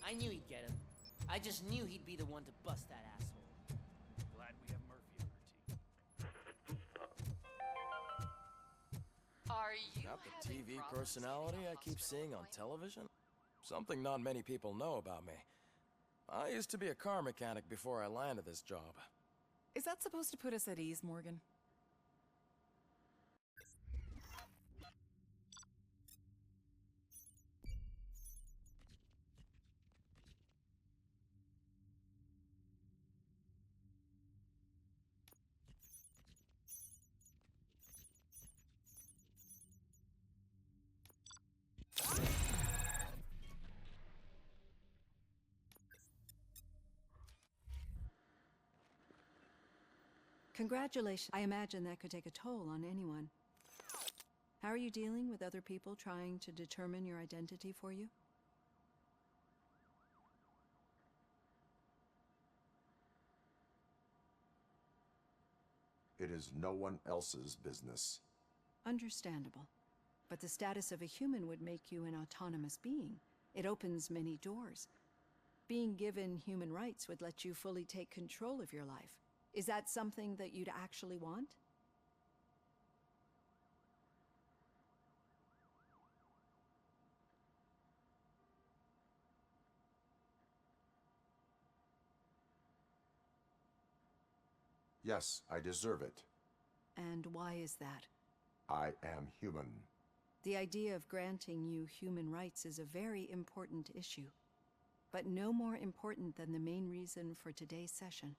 I knew he'd get him. I just knew he'd be the one to bust that asshole. Glad we have Murphy on our team. Are you Got the having TV problems personality getting a I keep hospital seeing on appointment? television? Something not many people know about me. I used to be a car mechanic before I landed this job. Is that supposed to put us at ease, Morgan? Congratulations. I imagine that could take a toll on anyone. How are you dealing with other people trying to determine your identity for you? It is no one else's business. Understandable. But the status of a human would make you an autonomous being. It opens many doors. Being given human rights would let you fully take control of your life. Is that something that you'd actually want? Yes, I deserve it. And why is that? I am human. The idea of granting you human rights is a very important issue, but no more important than the main reason for today's session.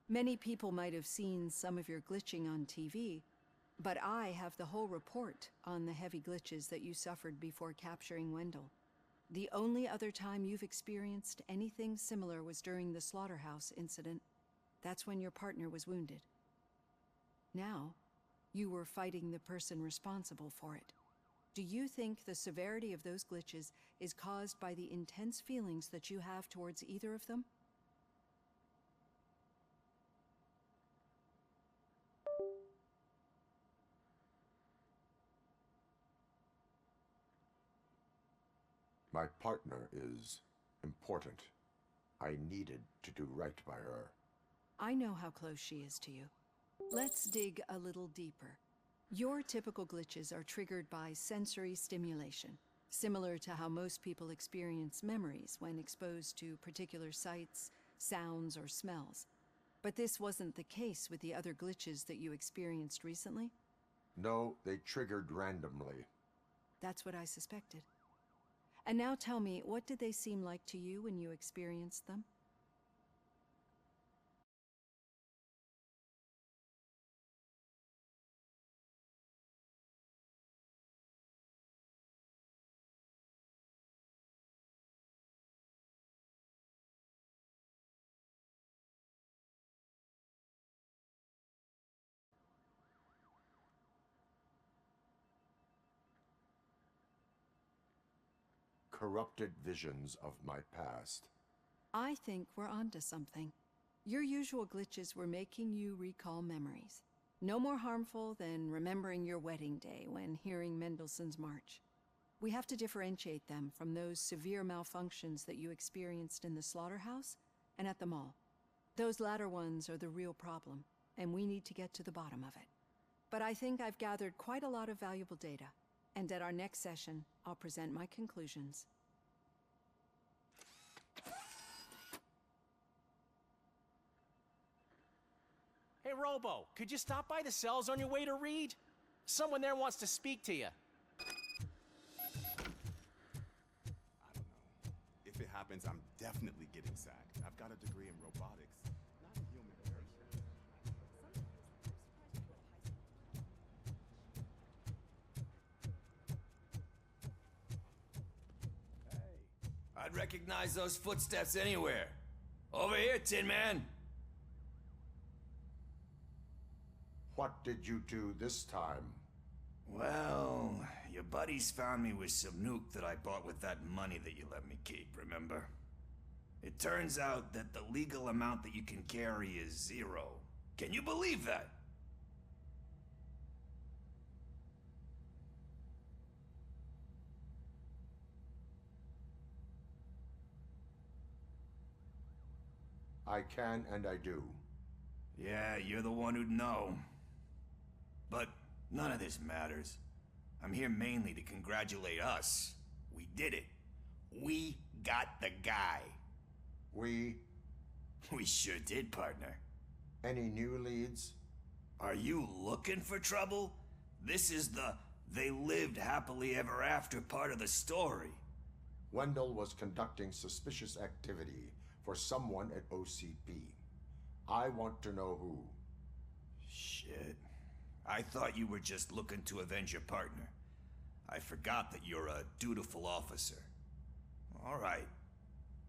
Many people might have seen some of your glitching on TV, but I have the whole report on the heavy glitches that you suffered before capturing Wendell. The only other time you've experienced anything similar was during the slaughterhouse incident. That's when your partner was wounded. Now, you were fighting the person responsible for it. Do you think the severity of those glitches is caused by the intense feelings that you have towards either of them? My partner is important. I needed to do right by her. I know how close she is to you. Let's dig a little deeper. Your typical glitches are triggered by sensory stimulation, similar to how most people experience memories when exposed to particular sights, sounds, or smells. But this wasn't the case with the other glitches that you experienced recently? No, they triggered randomly. That's what I suspected. And now tell me, what did they seem like to you when you experienced them? Corrupted visions of my past. I think we're onto something. Your usual glitches were making you recall memories. No more harmful than remembering your wedding day when hearing Mendelssohn's March. We have to differentiate them from those severe malfunctions that you experienced in the slaughterhouse and at the mall. Those latter ones are the real problem, and we need to get to the bottom of it. But I think I've gathered quite a lot of valuable data, and at our next session, I'll present my conclusions. Hey, Robo, could you stop by the cells on your way to Reed? Someone there wants to speak to you. I don't know. If it happens, I'm definitely getting sacked. I've got a degree in robotics, not in human person. I'd recognize those footsteps anywhere. Over here, Tin Man. What did you do this time? Well, your buddies found me with some nuke that I bought with that money that you let me keep, remember? It turns out that the legal amount that you can carry is 0. Can you believe that? I can and I do. Yeah, you're the one who'd know. But none of this matters. I'm here mainly to congratulate us. We did it. We got the guy. We... We sure did, partner. Any new leads? Are you looking for trouble? This is the they lived happily ever after part of the story. Wendell was conducting suspicious activity for someone at OCP. I want to know who. Shit. I thought you were just looking to avenge your partner. I forgot that you're a dutiful officer. All right.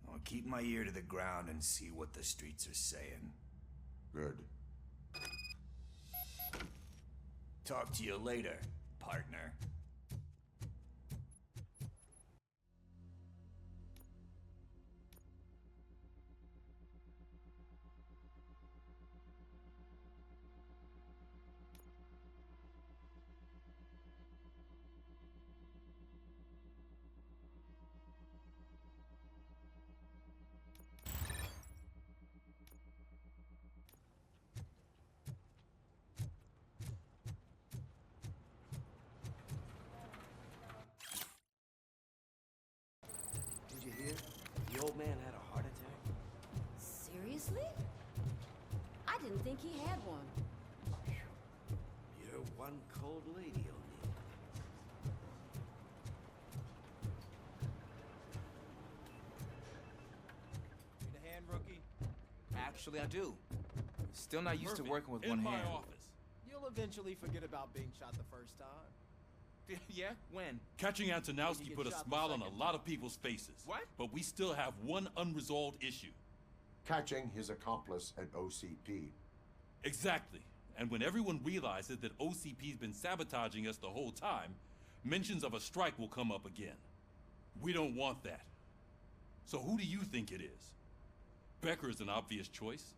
I'll keep my ear to the ground and see what the streets are saying. Good. Talk to you later, partner. Did you hear? The old man had a heart attack. Seriously? I didn't think he had one. You're one cold lady, O'Neill. Need a hand, rookie? Actually, I do. Still not used to working with one In my hand. office. You'll eventually forget about being shot the first time. Yeah? When? Catching When you Antonowski get put a shot the smile on a second lot time. of people's faces. What? But we still have one unresolved issue. Catching his accomplice at OCP. Exactly. And when everyone realizes that OCP's been sabotaging us the whole time, mentions of a strike will come up again. We don't want that. So who do you think it is? Becker is an obvious choice.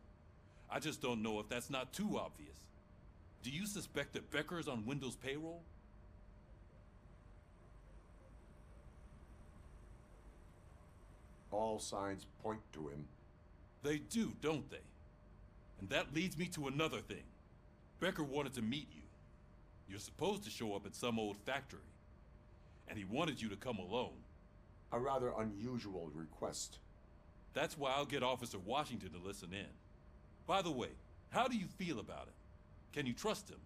I just don't know if that's not too obvious. Do you suspect that Becker is on Wendell's payroll? All signs point to him. They do, don't they? And that leads me to another thing. Becker wanted to meet you. You're supposed to show up at some old factory. And he wanted you to come alone. A rather unusual request. That's why I'll get Officer Washington to listen in. By the way, how do you feel about him? Can you trust him?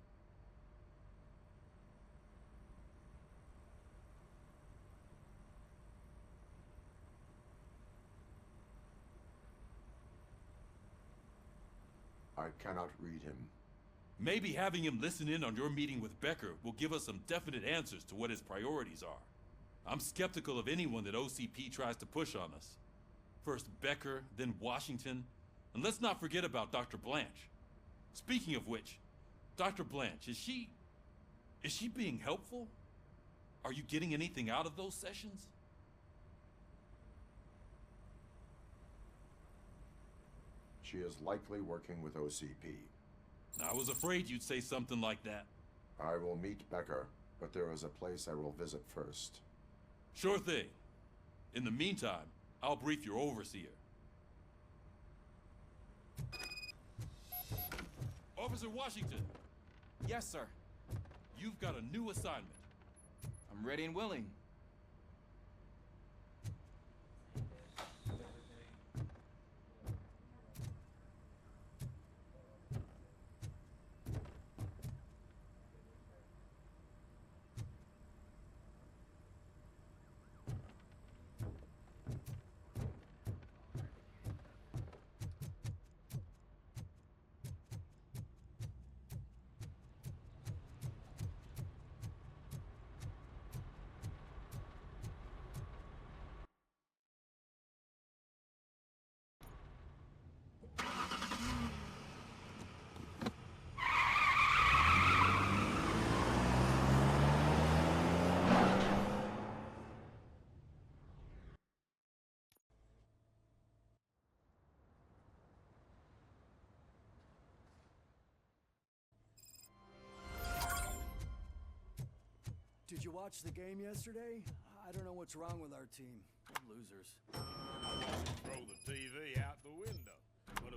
I cannot read him. Maybe having him listen in on your meeting with Becker will give us some definite answers to what his priorities are. I'm skeptical of anyone that OCP tries to push on us. First Becker, then Washington, and let's not forget about Dr. Blanche. Speaking of which, Dr. Blanche, is she being helpful? Are you getting anything out of those sessions? She is likely working with OCP. I was afraid you'd say something like that. I will meet Becker, but there is a place I will visit first. Sure thing. In the meantime, I'll brief your overseer. Officer Washington! Yes, sir. You've got a new assignment. I'm ready and willing. Did you watch the game yesterday? I don't know what's wrong with our team. We're losers. Throw the TV out the window. But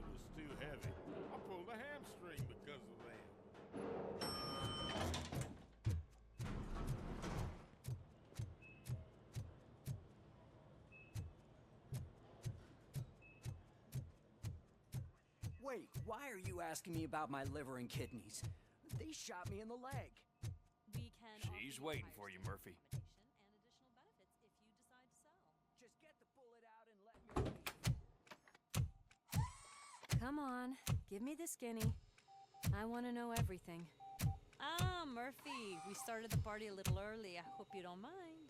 Wait, why are you asking me about my liver and kidneys? They shot me in the leg. We can She's waiting for you, Murphy. and additional benefits if you decide to sell. Just get the bullet out and let me leave. Come on, give me the skinny. I want to know everything. Ah, Murphy, we started the party a little early. I hope you don't mind.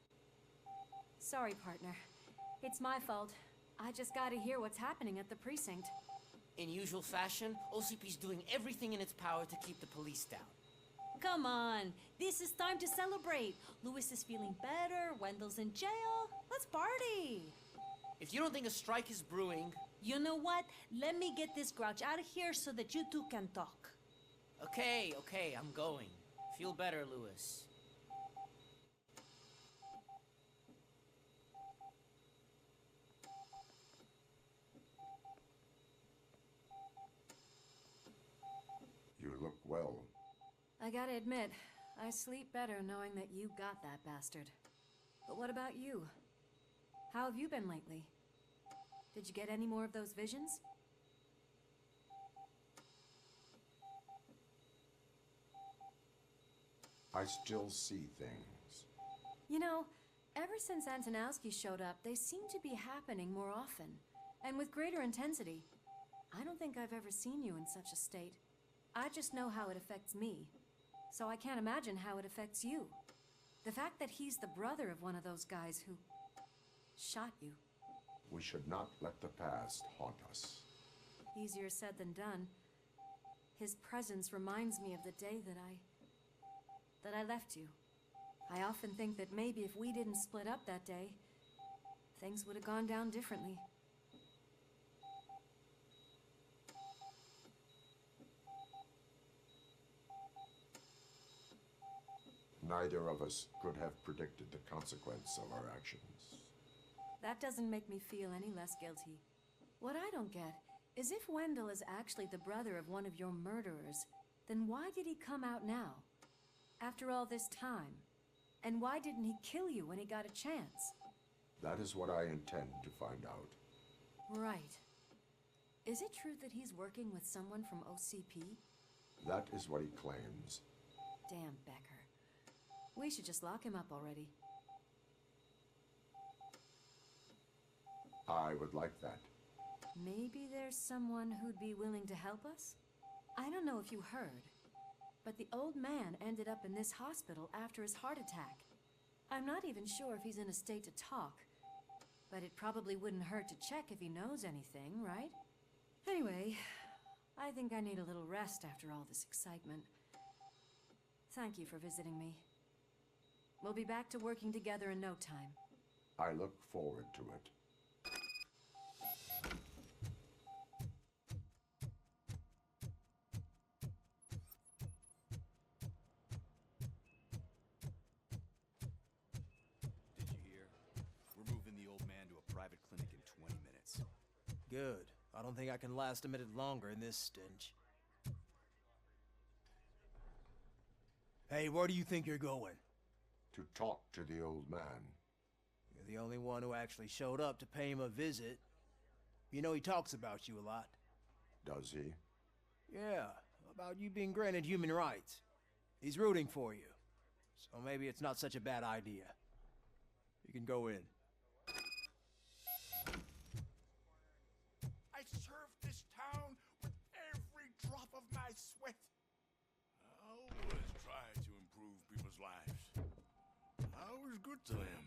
Sorry, partner. It's my fault. I just gotta hear what's happening at the precinct. In usual fashion, OCP's doing everything in its power to keep the police down. Come on, this is time to celebrate. Louis is feeling better, Wendell's in jail. Let's party. If you don't think a strike is brewing... You know what? Let me get this grouch out of here so that you two can talk. Okay, I'm going. Feel better, Louis. You look well. I gotta admit, I sleep better knowing that you got that bastard. But what about you? How have you been lately? Did you get any more of those visions? I still see things. You know, ever since Antonowski showed up, they seem to be happening more often, and with greater intensity. I don't think I've ever seen you in such a state. I just know how it affects me, so I can't imagine how it affects you. The fact that he's the brother of one of those guys who shot you. We should not let the past haunt us. Easier said than done. His presence reminds me of the day that I left you. I often think that maybe if we didn't split up that day, things would have gone down differently. Neither of us could have predicted the consequence of our actions. That doesn't make me feel any less guilty. What I don't get is if Wendell is actually the brother of one of your murderers, then why did he come out now? After all this time? And why didn't he kill you when he got a chance? That is what I intend to find out. Right. Is it true that he's working with someone from OCP? That is what he claims. Damn Becker. We should just lock him up already. I would like that. Maybe there's someone who'd be willing to help us? I don't know if you heard, but the old man ended up in this hospital after his heart attack. I'm not even sure if he's in a state to talk, but it probably wouldn't hurt to check if he knows anything, right? Anyway, I think I need a little rest after all this excitement. Thank you for visiting me. We'll be back to working together in no time. I look forward to it. Did you hear? We're moving the old man to a private clinic in 20 minutes. Good. I don't think I can last a minute longer in this stench. Hey, where do you think you're going? To talk to the old man. You're the only one who actually showed up to pay him a visit. You know he talks about you a lot. Does he? Yeah, about you being granted human rights. He's rooting for you. So maybe it's not such a bad idea. You can go in. I served this town with every drop of my sweat. I always try to improve people's lives. I was good to them.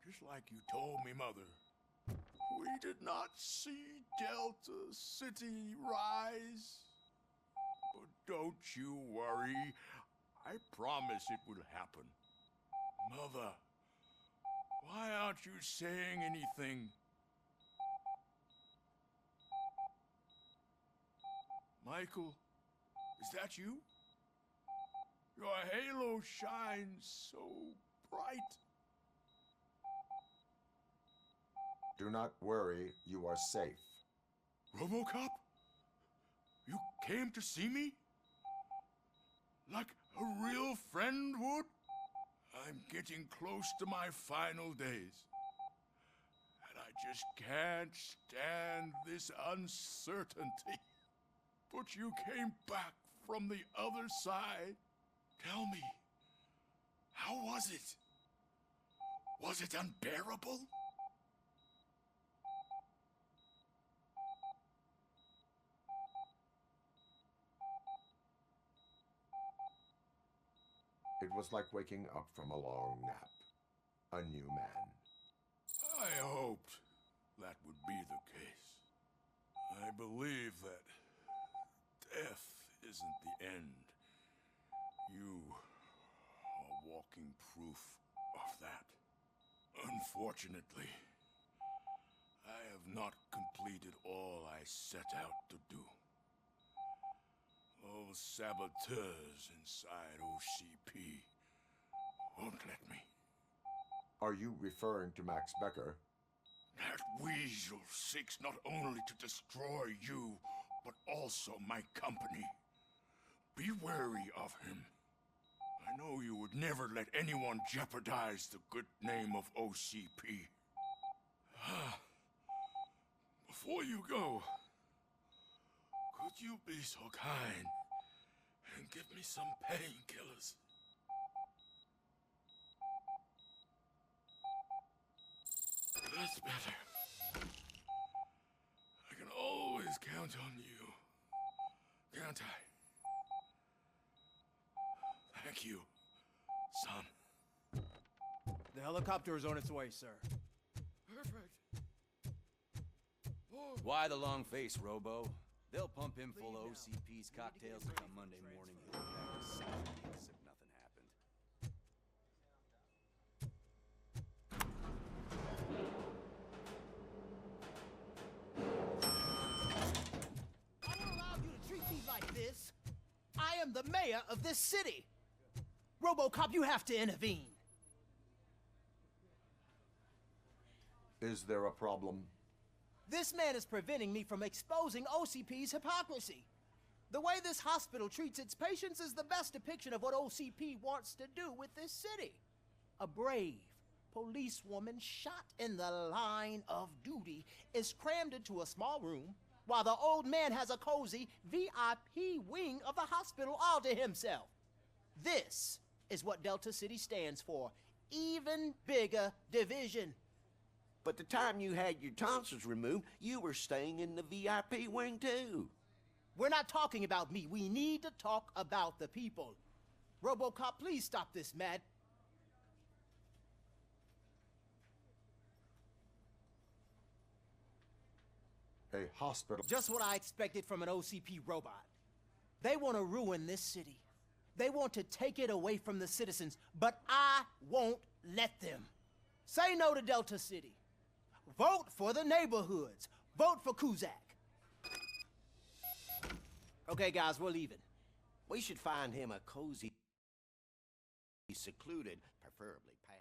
Just like you told me, Mother. We did not see Delta City rise. But don't you worry. I promise it will happen. Mother, why aren't you saying anything? Michael, is that you? Your halo shines so bright. Do not worry, you are safe. Robocop? You came to see me? Like a real friend would? I'm getting close to my final days. And I just can't stand this uncertainty. But you came back from the other side. Tell me, how was it? Was it unbearable? It was like waking up from a long nap. A new man. I hoped that would be the case. I believe that death isn't the end. You are walking proof of that. Unfortunately, I have not completed all I set out to do. Those saboteurs inside OCP won't let me. Are you referring to Max Becker? That weasel seeks not only to destroy you, but also my company. Be wary of him. I know you would never let anyone jeopardize the good name of OCP. Before you go, could you be so kind and give me some painkillers? That's better. I can always count on you, can't I? Thank you, son. The helicopter is on its way, sir. Perfect. Why the long face, Robo? They'll pump him full of OCP's cocktails and come Monday morning he'll be back to sexually as if nothing happened. I won't allow you to treat me like this. I am the mayor of this city. Robocop, you have to intervene. Is there a problem? This man is preventing me from exposing OCP's hypocrisy. The way this hospital treats its patients is the best depiction of what OCP wants to do with this city. A brave policewoman shot in the line of duty is crammed into a small room while the old man has a cozy VIP wing of the hospital all to himself. This is what Delta City stands for. Even bigger division. But the time you had your tonsils removed, you were staying in the VIP wing too. We're not talking about me. We need to talk about the people. Robocop, please stop this, mad. A hospital. Just what I expected from an OCP robot. They want to ruin this city. They want to take it away from the citizens, but I won't let them. Say no to Delta City. Vote for the neighborhoods. Vote for Kuzak. Okay, guys, we're leaving. We should find him a cozy, secluded, preferably padded.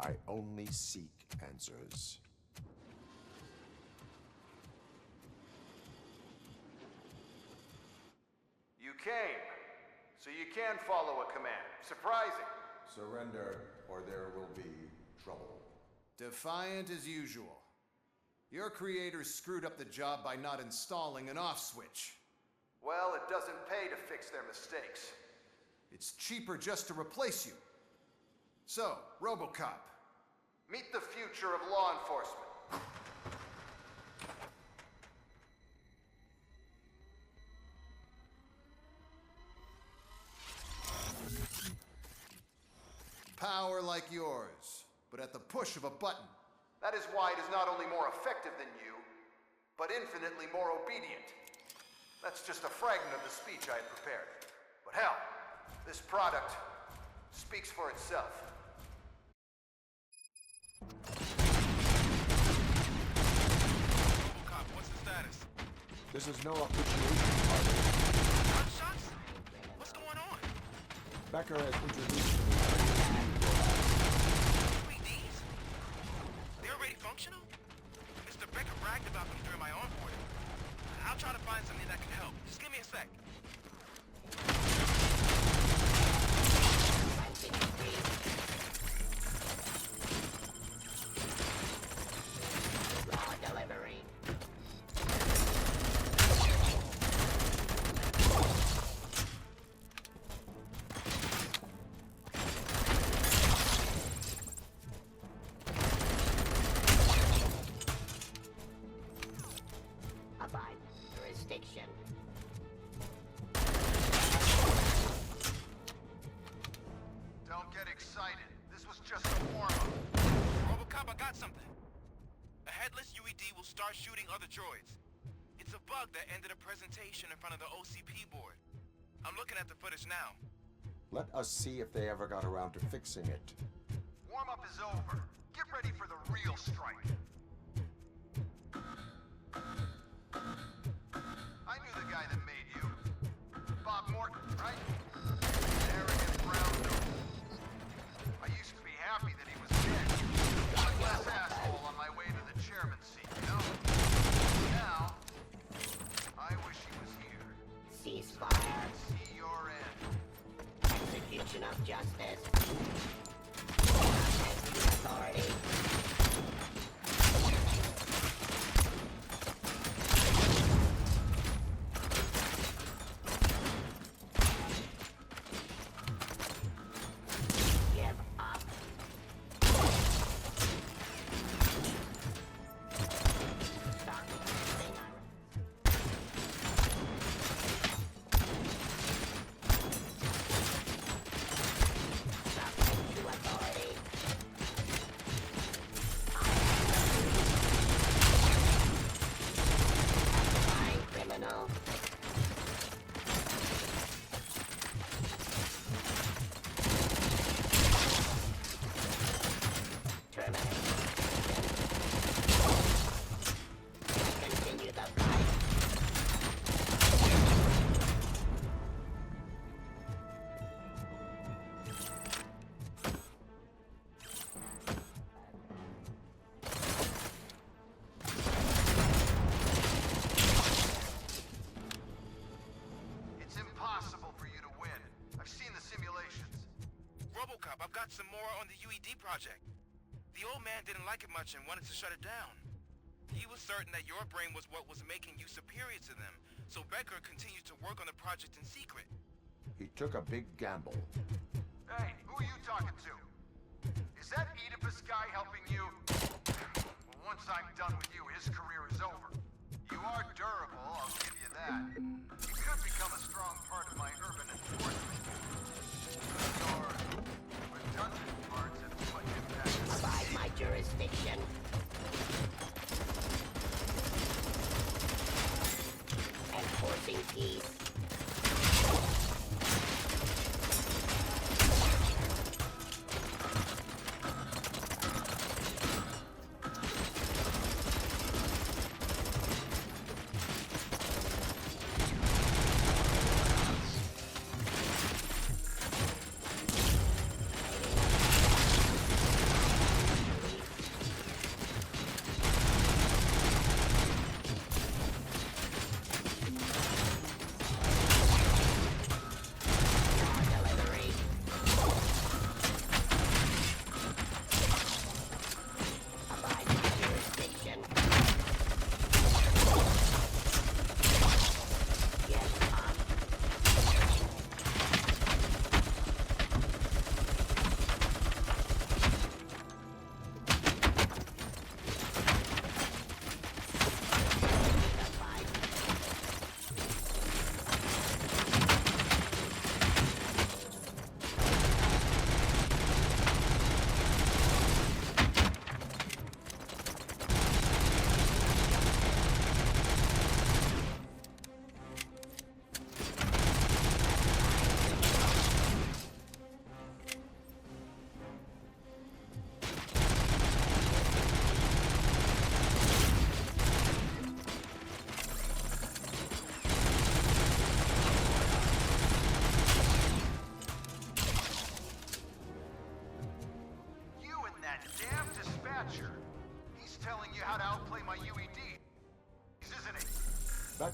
I only seek answers. You came, so you can follow a command. Surprising. Surrender, or there will be trouble. Defiant as usual. Your creators screwed up the job by not installing an off switch. Well, it doesn't pay to fix their mistakes. It's cheaper just to replace you. So, Robocop, meet the future of law enforcement. Power like yours, but at the push of a button. That is why it is not only more effective than you, but infinitely more obedient. That's just a fragment of the speech I had prepared. But hell, this product speaks for itself. Robocop, what's the status? This is no appreciation party. Gunshots? What's going on? Becker has introduced to me. UEDs? They're already functional? Mr. Becker bragged about them during my onboarding. I'll try to find something that can help. Just give me a sec. Raw delivery. Abide jurisdiction. Don't get excited. This was just a warm-up. Robocop, I got something. A headless UED will start shooting other droids. It's a bug that ended a presentation in front of the OCP board. I'm looking at the footage now. Let us see if they ever got around to fixing it. Warm-up is over. Get ready for the real strike. I knew the guy that made you. Bob Morton, right? Arrogant brown nose. I used to be happy that he was dead. One less asshole on my way to the chairman's seat, you know? Now, I wish he was here. Ceasefire. See your end. Execution of justice. Authority. Give up. Start resisting. Subject to authority. Fine criminal. Terminate. Continue the fight. It's impossible for you to win. I've seen the simulations. Robocop, I've got some more on the UED project. The old man didn't like it much and wanted to shut it down. He was certain that your brain was what was making you superior to them, so Becker continued to work on the project in secret. He took a big gamble. Hey, who are you talking to? Is that Oedipus guy helping you? Well, once I'm done with you, his career is over. You are durable, I'll give you that. You could become a strong part of my urban enforcement. Your redundant parts have too much impact. Abide my jurisdiction. Enforcing peace.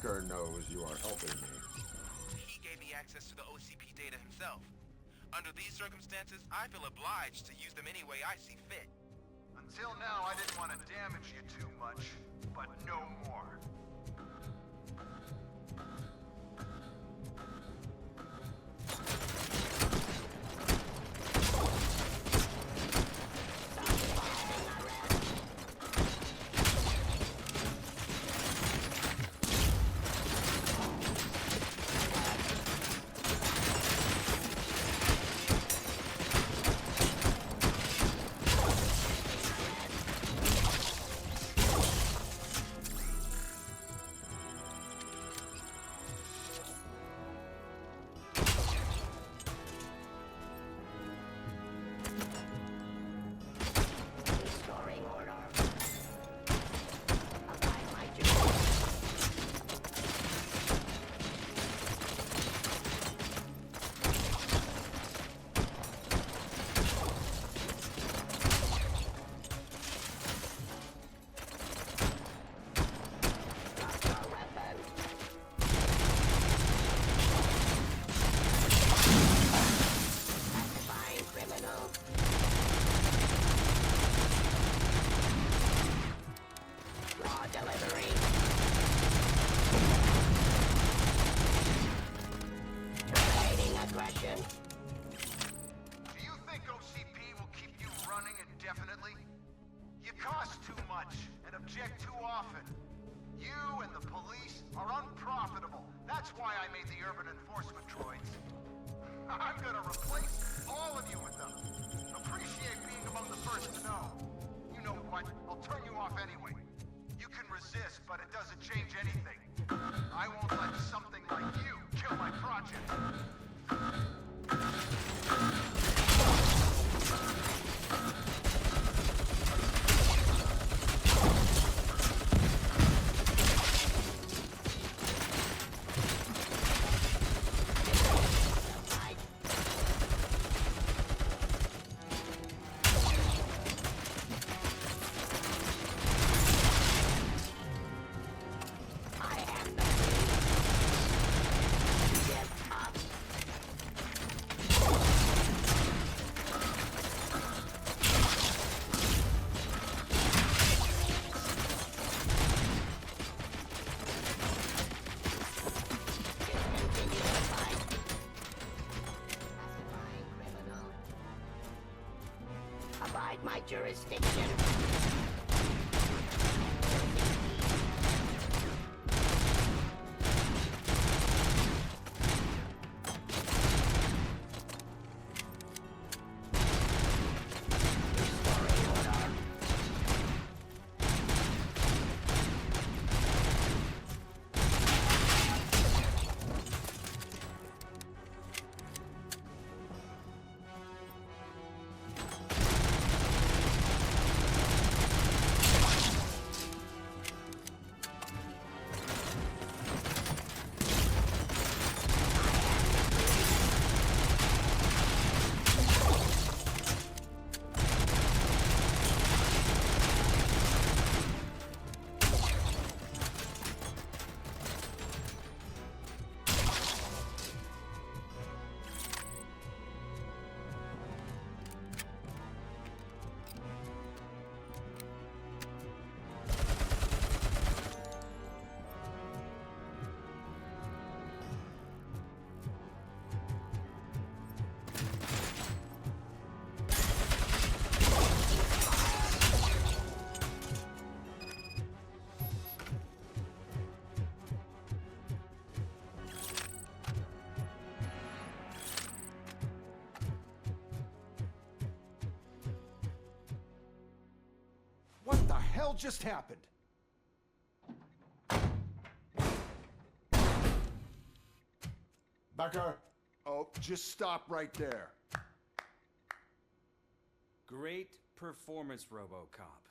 Becker knows you are helping me. He gave me access to the OCP data himself. Under these circumstances, I feel obliged to use them any way I see fit. Until now, I didn't want to damage you too much, but no more. My jurisdiction. What the hell just happened? Becker! Oh, just stop right there. Great performance, Robocop.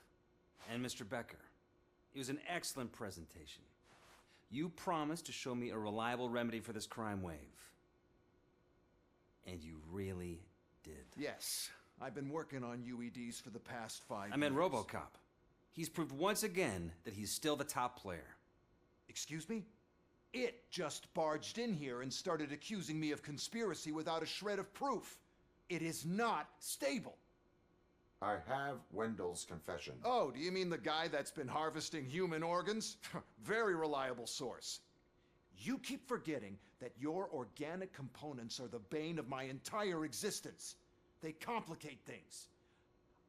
And Mr. Becker, it was an excellent presentation. You promised to show me a reliable remedy for this crime wave. And you really did. Yes, I've been working on UEDs for the past 5 years. I meant Robocop. He's proved once again that he's still the top player. Excuse me? It just barged in here and started accusing me of conspiracy without a shred of proof. It is not stable. I have Wendell's confession. Oh, do you mean the guy that's been harvesting human organs? Very reliable source. You keep forgetting that your organic components are the bane of my entire existence. They complicate things.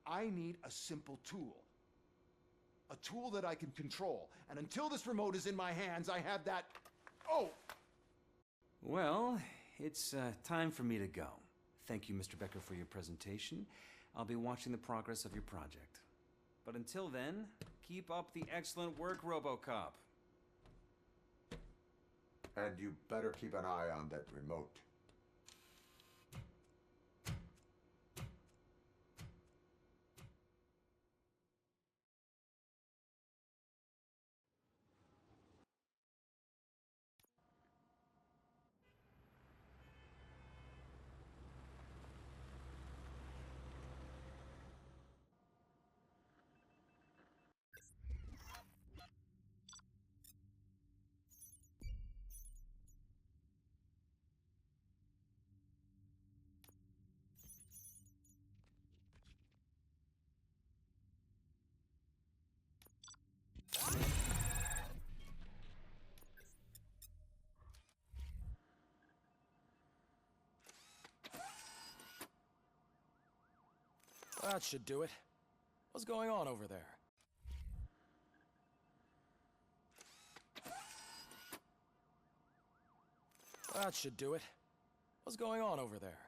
I need a simple tool. A tool that I can control. And until this remote is in my hands, I have that... Oh! Well, it's time for me to go. Thank you, Mr. Becker, for your presentation. I'll be watching the progress of your project. But until then, keep up the excellent work, Robocop. And you better keep an eye on that remote. That should do it. What's going on over there? That should do it. What's going on over there?